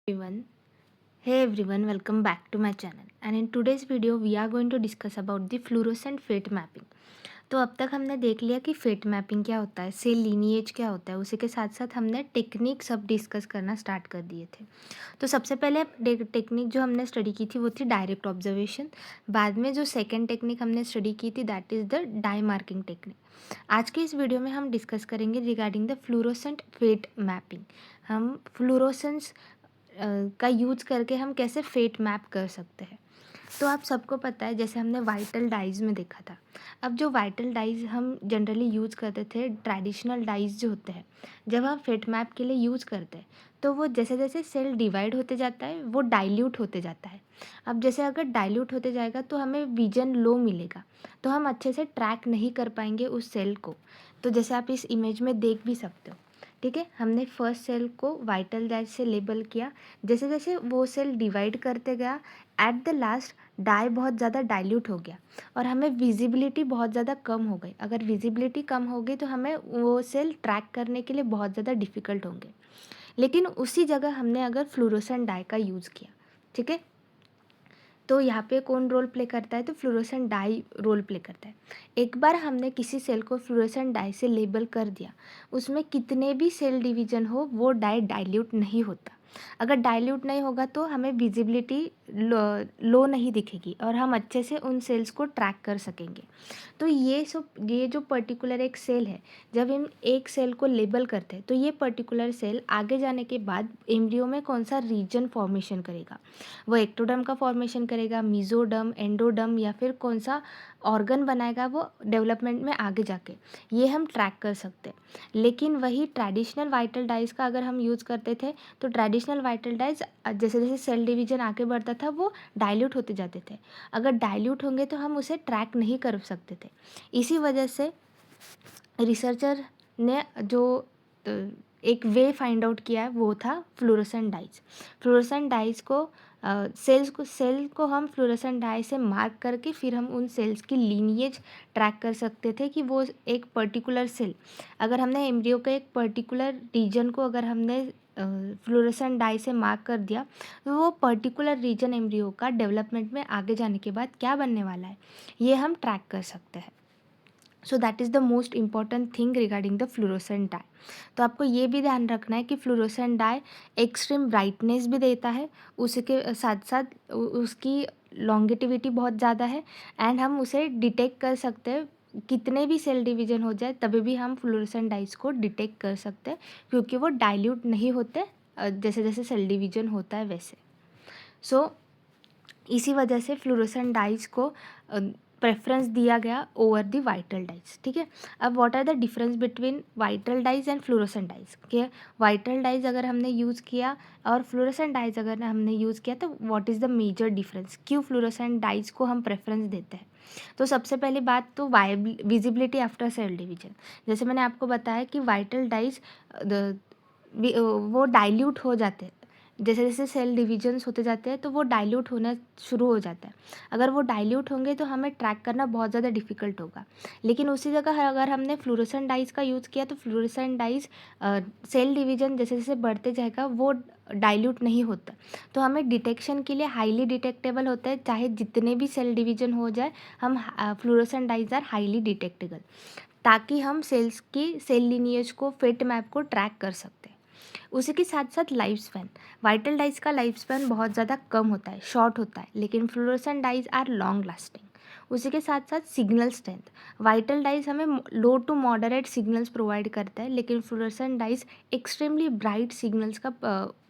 everyone. Hey everyone, welcome back to my channel. And in today's video we are going to discuss about the fluorescent fate mapping. तो अब तक हमने देख लिया कि fate mapping क्या होता है, सेल लीनिएज क्या होता है, उसी के साथ साथ हमने टेक्निक सब डिस्कस करना स्टार्ट कर दिए थे। तो सबसे पहले टेक्निक जो हमने स्टडी की थी वो थी डायरेक्ट ऑब्जर्वेशन। बाद में जो सेकेंड टेक्निक हमने स्टडी की थी that is the dye marking technique. आज के इस वीडियो में हम डिस्कस करेंगे regarding the fluorescent fate mapping. हम फ्लूरोसेंस का यूज़ करके हम कैसे फेट मैप कर सकते हैं। तो आप सबको पता है, जैसे हमने वाइटल डाइज में देखा था। अब जो वाइटल डाइज हम जनरली यूज़ करते थे, ट्रेडिशनल डाइज जो होते हैं, जब हम फेट मैप के लिए यूज़ करते हैं तो वो जैसे जैसे सेल डिवाइड होते जाता है वो डाइल्यूट होते जाता है। अब जैसे अगर डाइल्यूट होते जाएगा तो हमें विजन लो मिलेगा, तो हम अच्छे से ट्रैक नहीं कर पाएंगे उस सेल को। तो जैसे आप इस इमेज में देख भी सकते हो, ठीक है। हमने फर्स्ट सेल को वाइटल डाइज से लेबल किया, जैसे जैसे वो सेल डिवाइड करते गया एट द लास्ट डाई बहुत ज़्यादा डाइल्यूट हो गया और हमें विजिबिलिटी बहुत ज़्यादा कम हो गई। अगर विजिबिलिटी कम हो गई तो हमें वो सेल ट्रैक करने के लिए बहुत ज़्यादा डिफ़िकल्ट होंगे। लेकिन उसी जगह हमने अगर फ्लोरोसेंट डाई का यूज़ किया, ठीक है, तो यहाँ पे कौन रोल प्ले करता है, तो फ्लोरोसेंट डाई रोल प्ले करता है। एक बार हमने किसी सेल को फ्लोरोसेंट डाई से लेबल कर दिया, उसमें कितने भी सेल डिवीजन हो वो डाई डाइल्यूट नहीं होता। अगर डाइल्यूट नहीं होगा तो हमें विजिबिलिटी लो नहीं दिखेगी और हम अच्छे से उन सेल्स को ट्रैक कर सकेंगे। तो ये जो पर्टिकुलर एक सेल है, जब हम एक सेल को लेबल करते हैं तो ये पर्टिकुलर सेल आगे जाने के बाद एम्ब्रियो में कौन सा रीजन फॉर्मेशन करेगा, वो एक्टोडर्म का फॉर्मेशन करेगा, मीजोडर्म, एंडोडर्म, या फिर कौन सा ऑर्गन बनाएगा वो डेवलपमेंट में आगे जाके, ये हम ट्रैक कर सकते हैं। लेकिन वही ट्रेडिशनल वाइटल डाइज का अगर हम यूज़ करते थे तो ट्रेडिशनल वाइटल डाइज जैसे जैसे सेल डिवीजन आगे बढ़ता था वो डाइल्यूट होते जाते थे। अगर डाइल्यूट होंगे तो हम उसे ट्रैक नहीं कर सकते थे। इसी वजह से रिसर्चर ने जो एक वे फाइंड आउट किया है वो था फ्लोरोसेंट डाइज। फ्लोरोसेंट डाइज को सेल को हम फ्लोरोसेंट डाई से मार्क करके फिर हम उन सेल्स की लीनिएज ट्रैक कर सकते थे कि वो एक पर्टिकुलर सेल, अगर हमने एम्ब्रियो के एक पर्टिकुलर रीजन को अगर हमने फ्लोरोसेंट डाई से मार्क कर दिया तो वो पर्टिकुलर रीजन एम्ब्रियो का डेवलपमेंट में आगे जाने के बाद क्या बनने वाला है ये हम ट्रैक कर सकते हैं। So that is the most important thing regarding the fluorescent die. तो आपको ये भी ध्यान रखना है कि फ्लोरोसेंट डाई एक्सट्रीम ब्राइटनेस भी देता है, उसके साथ साथ उसकी लॉन्गेटिविटी बहुत ज़्यादा है एंड हम उसे डिटेक्ट कर सकते हैं। कितने भी सेल डिवीजन हो जाए तभी भी हम फ्लोरोसेंट डाइज को डिटेक्ट कर सकते हैं क्योंकि वो डाइल्यूट नहीं होते जैसे जैसे सेल डिवीजन होता है वैसे। सो इसी वजह से फ्लोरोसेंट डाइज को प्रेफरेंस दिया गया ओवर द वाइटल डाइज, ठीक है। अब what are the difference between vital dyes and fluorescent dyes, कि वाइटल डाइज अगर हमने यूज़ किया और फ्लोरोसेंट डाइज अगर हमने यूज़ किया तो what is the major difference, क्यों फ्लोरोसेंट डाइज को हम प्रेफरेंस देते हैं। तो सबसे पहली बात तो विजिबिलिटी आफ्टर सेल डिवीजन। जैसे मैंने आपको बताया कि वाइटल डाइज वो डाइल्यूट हो जाते हैं, जैसे जैसे सेल डिवीजन्स होते जाते हैं तो वो डाइल्यूट होना शुरू हो जाता है। अगर वो डाइल्यूट होंगे तो हमें ट्रैक करना बहुत ज़्यादा डिफिकल्ट होगा। लेकिन उसी जगह अगर हमने फ्लोरोसेंट डाइज का यूज़ किया तो फ्लोरोसेंट डाइज सेल डिवीजन जैसे जैसे बढ़ते जाएगा वो डाइल्यूट नहीं होता, तो हमें डिटेक्शन के लिए हाईली डिटेक्टेबल होता है। चाहे जितने भी सेल डिवीजन हो जाए हम fluorescent dyes are highly detectable, ताकि हम सेल्स की सेल लिनिएज को फेट मैप को ट्रैक कर सकते हैं। उसी के साथ साथ लाइफ स्पैन, वाइटल डाइज का लाइफ स्पैन बहुत ज़्यादा कम होता है, शॉर्ट होता है, लेकिन fluorescent dyes are long lasting. उसी के साथ साथ सिग्नल स्ट्रेंथ, वाइटल डाइज हमें low to moderate signals provide करता है, लेकिन fluorescent dyes extremely bright signals का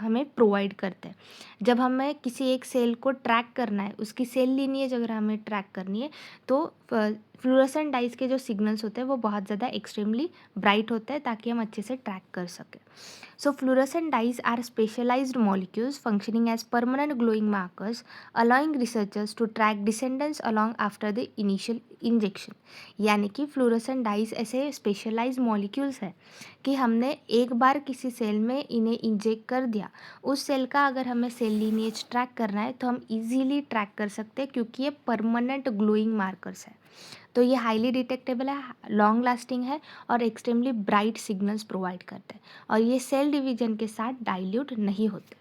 हमें प्रोवाइड करते हैं। जब हमें किसी एक सेल को ट्रैक करना है, उसकी सेल लीनिएज अगर हमें ट्रैक करनी है तो फ्लोरोसेंट डाइज के जो सिग्नल्स होते हैं वो बहुत ज़्यादा एक्सट्रीमली ब्राइट होते हैं ताकि हम अच्छे से ट्रैक कर सकें। So fluorescent dyes are specialized molecules functioning as permanent glowing markers, allowing researchers to track descendants along after the initial injection। यानी कि फ्लोरोसेंट डाइज ऐसे स्पेशलाइज मॉलिक्यूल्स हैं कि हमने एक बार किसी सेल में इन्हें इंजेक्ट कर दिया, उस सेल का अगर हमें सेल लीनिएज ट्रैक करना है तो हम इजीली ट्रैक कर सकते हैं क्योंकि ये परमानेंट ग्लोइंग मार्कर्स है। तो ये हाईली डिटेक्टेबल है, लॉन्ग लास्टिंग है और एक्सट्रीमली ब्राइट सिग्नल्स प्रोवाइड करते हैं और ये सेल डिवीजन के साथ डाइल्यूट नहीं होते।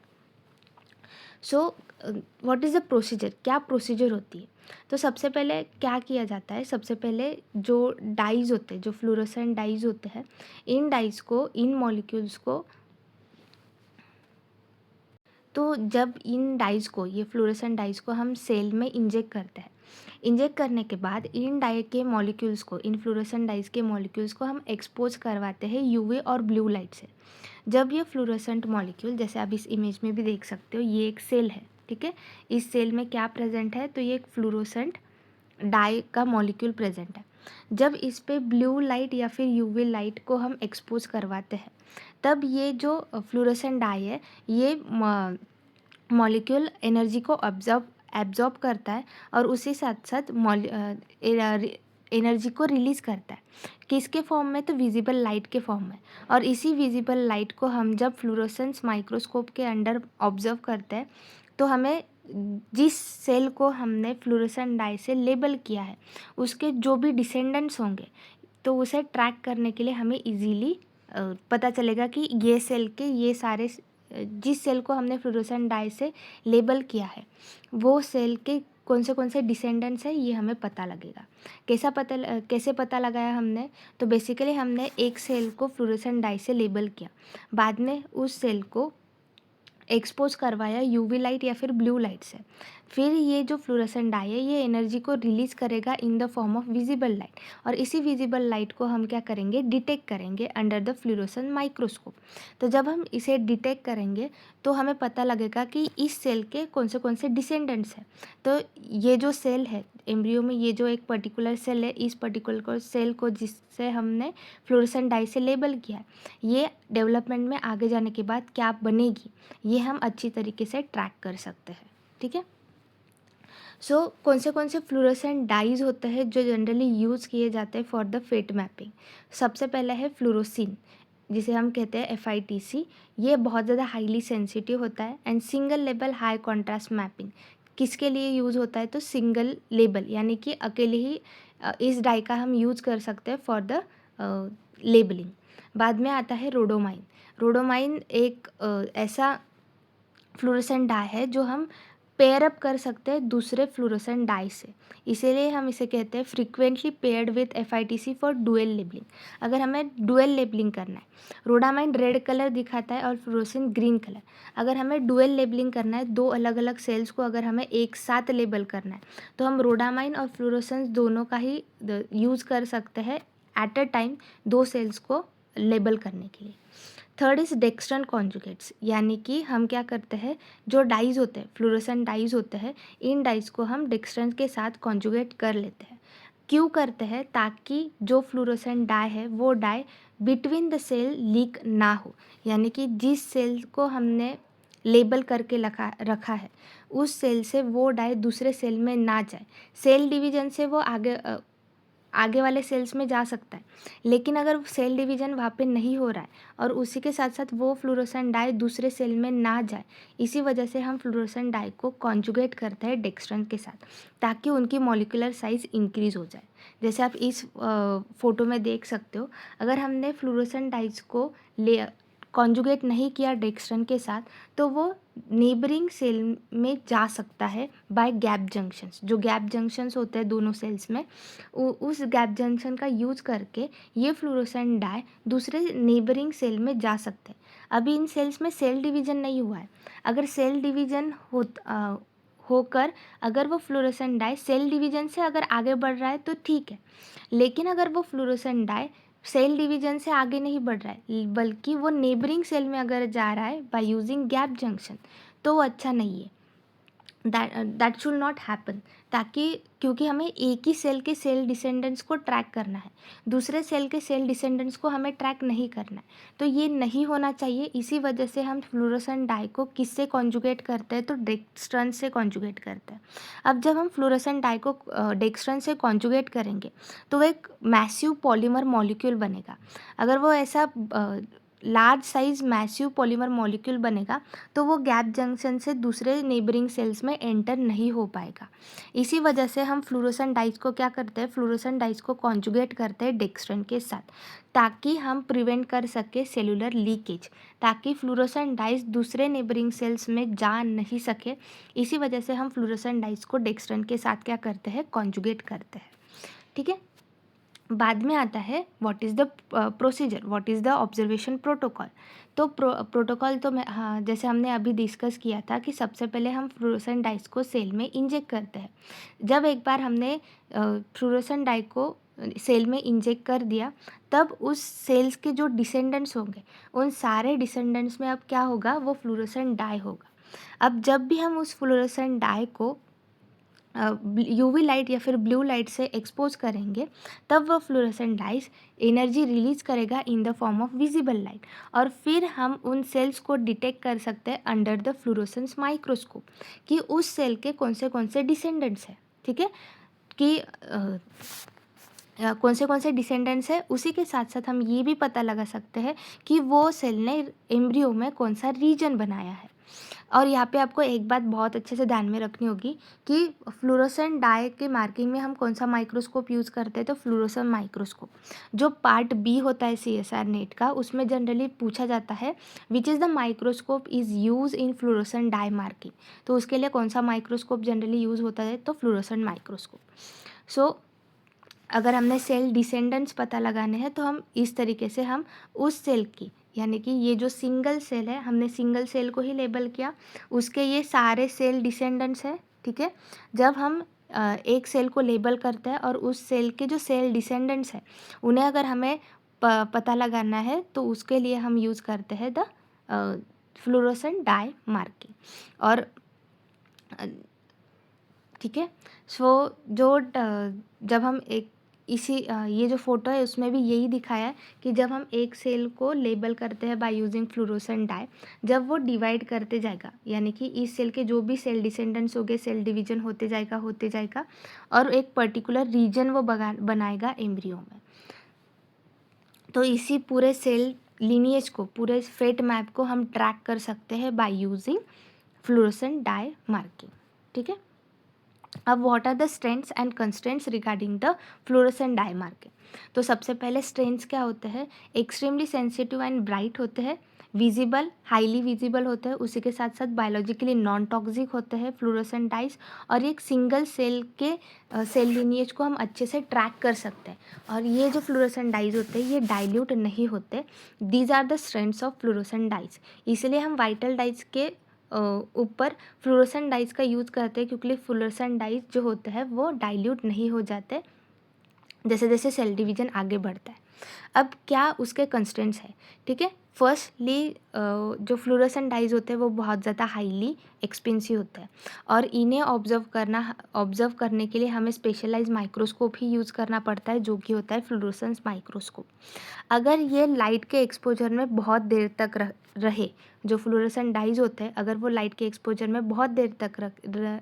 So what is the procedure, क्या प्रोसीजर होती है? तो सबसे पहले क्या किया जाता है, सबसे पहले जो डाइज़ होते हैं, जो फ्लोरोसेंट डाइज़ होते हैं, इन डाइज़ को, इन मॉलिक्यूल्स को, तो जब इन डाइज़ को, ये फ्लोरोसेंट डाइज़ को हम सेल में इंजेक्ट करते हैं, इंजेक्ट करने के बाद इन डाई के मॉलिक्यूल्स को, इन फ्लोरोसेंट डाइज़ के मॉलिक्यूल्स को हम एक्सपोज करवाते हैं यूवी और ब्लू लाइट से। जब ये फ्लोरोसेंट मॉलिक्यूल, जैसे आप इस इमेज में भी देख सकते हो, ये एक सेल है, ठीक है। इस सेल में क्या प्रेजेंट है, तो ये एक फ्लोरोसेंट डाई का मॉलिक्यूल प्रेजेंट है। जब इस पे ब्लू लाइट या फिर यूवी लाइट को हम एक्सपोज करवाते हैं, तब ये जो फ्लोरोसेंट डाई है, ये मॉलिक्यूल एनर्जी को एब्जॉर्ब करता है और उसी साथ साथ एनर्जी को रिलीज़ करता है। किसके फॉर्म में, तो विजिबल लाइट के फॉर्म में। और इसी विजिबल लाइट को हम जब फ्लोरोसेंस माइक्रोस्कोप के अंडर ऑब्जर्व करते हैं, तो हमें जिस सेल को हमने फ्लोरोसेंट डाई से लेबल किया है, उसके जो भी डिसेंडेंट्स होंगे, तो उसे ट्रैक करने के लिए हमें इजीली पता चलेगा कि ये सेल के ये सारे, जिस सेल को हमने फ्लोरोसेंट डाई से लेबल किया है, वो सेल के कौन से डिसेंडेंट्स हैं, ये हमें पता लगेगा। कैसे पता लगाया हमने, तो बेसिकली हमने एक सेल को फ्लोरोसेंट डाई से लेबल किया, बाद में उस सेल को एक्सपोज करवाया यूवी लाइट या फिर ब्लू लाइट से। फिर ये जो फ्लोरोसेंट डाई है, ये एनर्जी को रिलीज़ करेगा in the form of visible light, और इसी विजिबल लाइट को हम क्या करेंगे, डिटेक्ट करेंगे अंडर द फ्लोरोसेंट माइक्रोस्कोप। तो जब हम इसे डिटेक्ट करेंगे, तो हमें पता लगेगा कि इस सेल के कौन से डिसेंडेंट्स हैं। तो ये जो सेल है एम्ब्रियो में, ये जो एक पर्टिकुलर सेल है, इस पर्टिकुलर सेल को जिससे हमने फ्लोरोसेंट डाई से लेबल किया है, ये डेवलपमेंट में आगे जाने के बाद क्या बनेगी, ये हम अच्छी तरीके से ट्रैक कर सकते हैं, ठीक है। सो कौन से फ्लोरोसेंट डाइज होते हैं जो जनरली यूज़ किए जाते हैं फॉर द फेट मैपिंग? सबसे पहला है फ्लोरोसिन, जिसे हम कहते हैं FITC। ये बहुत ज़्यादा हाईली सेंसिटिव होता है and single label high contrast mapping. किसके लिए यूज़ होता है, तो सिंगल लेबल, यानी कि अकेले ही इस डाई का हम यूज़ कर सकते हैं फॉर द लेबलिंग। बाद में आता है रोडोमाइन। रोडोमाइन एक ऐसा फ्लोरोसेंट डाई है जो हम पेयर अप कर सकते हैं दूसरे फ्लोरोसेंट डाई से, इसीलिए हम इसे कहते हैं frequently paired with FITC for dual labelling. अगर हमें डुअल लेबलिंग करना है, रोडामाइन रेड कलर दिखाता है और फ्लोरोसिन ग्रीन कलर, अगर हमें डुअल लेबलिंग करना है, दो अलग अलग सेल्स को अगर हमें एक साथ लेबल करना है, तो हम रोडामाइन और फ्लोरोसेंस दोनों का ही यूज़ कर सकते हैं एट अ टाइम, दो सेल्स को लेबल करने के लिए। थर्ड इज़ डेक्स्ट्रन कॉन्जुगेट्स, यानी कि हम क्या करते हैं, जो डाइज होते हैं, फ्लोरोसेंट डाइज होते हैं, इन डाइज को हम डेक्स्ट्रन के साथ कॉन्जुगेट कर लेते हैं। क्यों करते हैं, ताकि जो फ्लोरोसेंट डाई है, वो dye between the cell leak ना हो, यानी कि जिस सेल को हमने लेबल करके रखा है, उस सेल से वो डाई दूसरे सेल में ना जाए। सेल डिवीजन से वो आगे वाले सेल्स में जा सकता है, लेकिन अगर सेल डिवीजन वहाँ पे नहीं हो रहा है और उसी के साथ साथ वो फ्लोरोसेंट डाई दूसरे सेल में ना जाए, इसी वजह से हम फ्लोरोसेंट डाई को कॉन्जुगेट करते हैं डेक्स्ट्रन के साथ, ताकि उनकी मॉलिक्यूलर साइज़ इंक्रीज़ हो जाए। जैसे आप इस फोटो में देख सकते हो, अगर हमने फ्लोरोसेंट डाइज को ले कॉन्जुगेट नहीं किया डेक्स्ट्रन के साथ, तो वो नेबरिंग सेल में जा सकता है बाय गैप जंक्शंस। जो गैप जंक्शंस होते हैं दोनों सेल्स में, उस गैप जंक्शन का यूज़ करके ये फ्लोरोसेंट डाई दूसरे नेबरिंग सेल में जा सकते हैं। अभी इन सेल्स में सेल डिवीजन नहीं हुआ है। अगर सेल डिवीजन होकर अगर वो फ्लोरोसेंट डाई सेल डिवीजन से अगर आगे बढ़ रहा है तो ठीक है, लेकिन अगर वो फ्लोरोसेंट डाई सेल डिवीजन से आगे नहीं बढ़ रहा है, बल्कि वो नेबरिंग सेल में अगर जा रहा है बाय यूजिंग गैप जंक्शन, तो वो अच्छा नहीं है। दैट शुड नॉट हैपन, ताकि क्योंकि हमें एक ही सेल के सेल डिसेंडेंट्स को ट्रैक करना है, दूसरे सेल के सेल डिसेंडेंट्स को हमें ट्रैक नहीं करना है, तो ये नहीं होना चाहिए। इसी वजह से हम फ्लोरोसेंट डाई को किससे कॉन्जुगेट करते हैं, तो डेक्स्ट्रन से कॉन्जुगेट करते हैं। अब जब हम फ्लोरोसेंट डाई को डेक्स्ट्रन से कॉन्जुगेट करेंगे, तो वो एक मैसिव पॉलीमर मॉलिक्यूल बनेगा। अगर वो ऐसा large size massive polymer molecule बनेगा तो वो गैप जंक्शन से दूसरे नेबरिंग सेल्स में एंटर नहीं हो पाएगा। इसी वजह से हम फ्लोरोसेंट डाइज को क्या करते हैं, फ्लोरोसेंट डाइज को कॉन्जुगेट करते हैं डेक्स्ट्रन के साथ, ताकि हम प्रिवेंट कर सके सेलुलर लीकेज, ताकि फ्लोरोसेंट डाइज दूसरे नेबरिंग सेल्स में जा नहीं सके। इसी वजह से हम फ्लोरोसेंट डाइज को डेक्स्ट्रन के साथ क्या करते हैं, कॉन्जुगेट करते हैं। ठीक है, बाद में आता है what is the procedure, what is the observation protocol. तो प्रोटोकॉल तो मैं, हाँ, जैसे हमने अभी डिस्कस किया था कि सबसे पहले हम फ्लोरोसेंट डाइज को सेल में इंजेक्ट करते हैं। जब एक बार हमने फ्लोरोसेंट डाई को सेल में इंजेक्ट कर दिया, तब उस सेल्स के जो डिसेंडेंट्स होंगे उन सारे डिसेंडेंट्स में अब क्या होगा, वो फ्लोरोसेंट डाई होगा। अब जब भी हम उस फ्लोरोसेंट डाई को यूवी लाइट या फिर ब्लू लाइट से एक्सपोज करेंगे, तब वो फ्लोरोसेंट डाइज एनर्जी रिलीज करेगा in the form of visible light, और फिर हम उन सेल्स को डिटेक्ट कर सकते हैं अंडर द फ्लोरोसेंस माइक्रोस्कोप कि उस सेल के कौन से डिसेंडेंट्स हैं। ठीक है, कि कौन से डिसेंडेंट्स है, उसी के साथ साथ हम ये भी पता लगा सकते हैं कि वो सेल ने एम्ब्रियो में कौन सा रीजन बनाया है। और यहाँ पे आपको एक बात बहुत अच्छे से ध्यान में रखनी होगी कि फ्लोरोसेंट डाई के मार्किंग में हम कौन सा माइक्रोस्कोप यूज़ करते हैं, तो फ्लोरोसेंट माइक्रोस्कोप। जो पार्ट बी होता है CSR नेट का, उसमें जनरली पूछा जाता है which is the microscope is use in fluorescent dye marking. तो उसके लिए कौन सा माइक्रोस्कोप जनरली यूज़ होता है, तो फ्लोरोसेंट माइक्रोस्कोप। सो अगर हमने सेल डिसेंडेंट्स पता लगाने हैं तो हम इस तरीके से हम उस सेल की, यानी कि ये जो सिंगल सेल है, हमने सिंगल सेल को ही लेबल किया, उसके ये सारे सेल डिसेंडेंट्स हैं। ठीक है, जब हम एक सेल को लेबल करते हैं और उस सेल के जो सेल डिसेंडेंट्स हैं उन्हें अगर हमें पता लगाना है, तो उसके लिए हम यूज़ करते हैं द फ्लोरोसेंट डाई मार्किंग। और ठीक है, सो जब हम एक ये जो फ़ोटो है उसमें भी यही दिखाया है कि जब हम एक सेल को लेबल करते हैं बाय यूजिंग फ्लोरोसेंट डाई, जब वो डिवाइड करते जाएगा, यानी कि इस सेल के जो भी सेल डिसेंडेंट्स हो गए, सेल डिवीजन होते जाएगा और एक पर्टिकुलर रीजन वो बनाएगा एम्ब्रियो में। तो इसी पूरे सेल लिनिएज को, पूरे फेट मैप को हम ट्रैक कर सकते हैं by using fluorescent dye marking. ठीक है, अब what are the strengths and constraints regarding the fluorescent dye marking. तो सबसे पहले स्ट्रेंथ्स क्या होते हैं, एक्सट्रीमली सेंसिटिव एंड ब्राइट होते हैं, विजिबल, हाईली विजिबल होते हैं, उसी के साथ साथ बायोलॉजिकली नॉन टॉक्सिक होते हैं फ्लोरोसेंट डाइज, और एक सिंगल सेल के सेल लिनिएज को हम अच्छे से ट्रैक कर सकते हैं। और ये जो फ्लोरोसेंट डाइज होते हैं ये डाइल्यूट नहीं होते। These are the strengths of fluorescent dyes. इसलिए हम वाइटल डाइज के ऊपर फ्लोरोसेंट डाइज का यूज़ करते हैं, क्योंकि फ्लोरोसेंट डाइज जो होते हैं वो डाइल्यूट नहीं हो जाते जैसे जैसे सेल डिवीजन आगे बढ़ता है। अब क्या उसके कंस्टेंट्स है, ठीक है। फर्स्टली जो फ्लोरोसेंट डाइज होते हैं वो बहुत ज़्यादा हाईली एक्सपेंसिव होते हैं, और इन्हें ऑब्जर्व करने के लिए हमें स्पेशलाइज माइक्रोस्कोप ही यूज़ करना पड़ता है, जो कि होता है फ्लोरोसेंस माइक्रोस्कोप। अगर ये लाइट के एक्सपोजर में बहुत देर तक रहे, जो फ्लोरोसेंट डाइज होते हैं अगर वो लाइट के एक्सपोजर में बहुत देर तक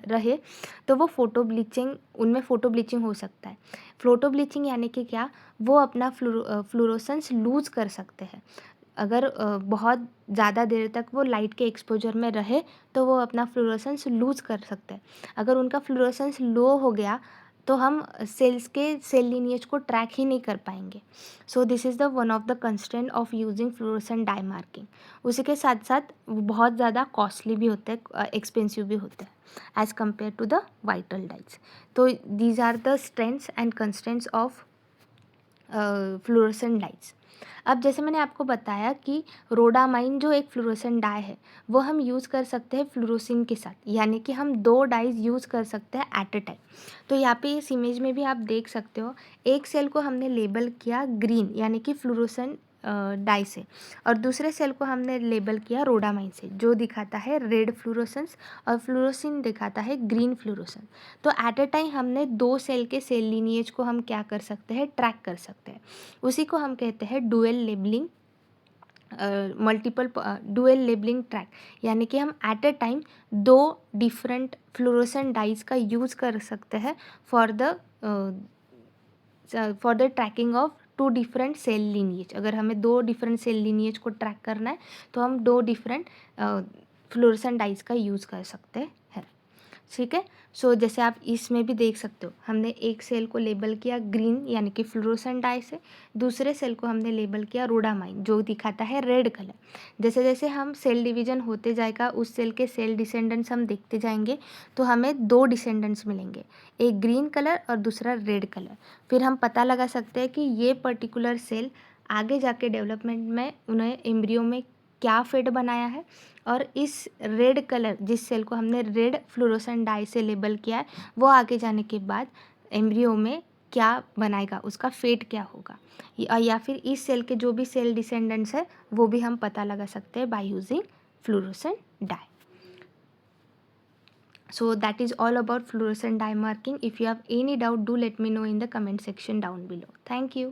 रहे, तो वो उनमें फ़ोटो ब्लीचिंग हो सकता है। फ़ोटो ब्लीचिंग यानी कि क्या, वो अपना फ्लोरोसेंस लूज़ कर सकते हैं। अगर बहुत ज़्यादा देर तक वो लाइट के एक्सपोजर में रहे तो वो अपना फ्लोरोसेंस लूज़ कर सकते हैं। अगर उनका फ्लोरोसेंस लो हो गया तो हम सेल लिनिएज को ट्रैक ही नहीं कर पाएंगे। So this is the one of the constraint of using fluorescent dye marking. उसी के साथ साथ वो बहुत ज़्यादा कॉस्टली भी होते हैं, एक्सपेंसिव भी होते हैं as compare to the vital dyes. तो these are the strengths and constraints of fluorescent dyes. अब जैसे मैंने आपको बताया कि रोडामाइन जो एक फ्लोरोसेंट डाई है वो हम यूज़ कर सकते हैं फ्लोरोसिन के साथ, यानी कि हम 2 डाइज यूज़ कर सकते हैं एट अ टाइम। तो यहाँ पे इस इमेज में भी आप देख सकते हो, एक सेल को हमने लेबल किया ग्रीन यानी कि फ्लोरोसेंट डाई से, और दूसरे सेल को हमने लेबल किया रोडामाइन से, जो दिखाता है रेड फ्लोरोसेंस, और फ्लोरोसिन दिखाता है ग्रीन फ्लोरोसेंस। तो एट अ टाइम हमने 2 सेल के सेल लिनिएज को हम क्या कर सकते हैं, ट्रैक कर सकते हैं। उसी को हम कहते हैं dual labelling, dual labelling track, यानी कि हम at a time 2 different fluorescent dyes का यूज़ कर सकते हैं for the tracking of two different cell lineage. अगर हमें 2 डिफरेंट सेल लीनिएज को ट्रैक करना है तो हम 2 डिफरेंट फ्लोरेसेंट डाइस का यूज़ कर सकते हैं। ठीक है। सो जैसे आप इसमें भी देख सकते हो, हमने एक सेल को लेबल किया ग्रीन यानी कि फ्लोरोसेंट डाई से, दूसरे सेल को हमने लेबल किया रोडामाइन जो दिखाता है रेड कलर। जैसे जैसे हम सेल डिवीजन होते जाएगा उस सेल के सेल डिसेंडेंट्स हम देखते जाएंगे तो हमें 2 डिसेंडेंट्स मिलेंगे, एक ग्रीन कलर और दूसरा रेड कलर। फिर हम पता लगा सकते हैं कि ये पर्टिकुलर सेल आगे जाके डेवलपमेंट में उन्हें एम्ब्रियो में क्या फेट बनाया है, और इस रेड कलर जिस सेल को हमने रेड फ्लोरोसेंट डाई से लेबल किया है वो आगे जाने के बाद एम्ब्रियो में क्या बनाएगा, उसका फेट क्या होगा, या फिर इस सेल के जो भी सेल डिसेंडेंट्स है वो भी हम पता लगा सकते हैं by using fluorescent die. So that is all about fluorescent dye marking. If you have any doubt, do let me know in the comment section down below. Thank you.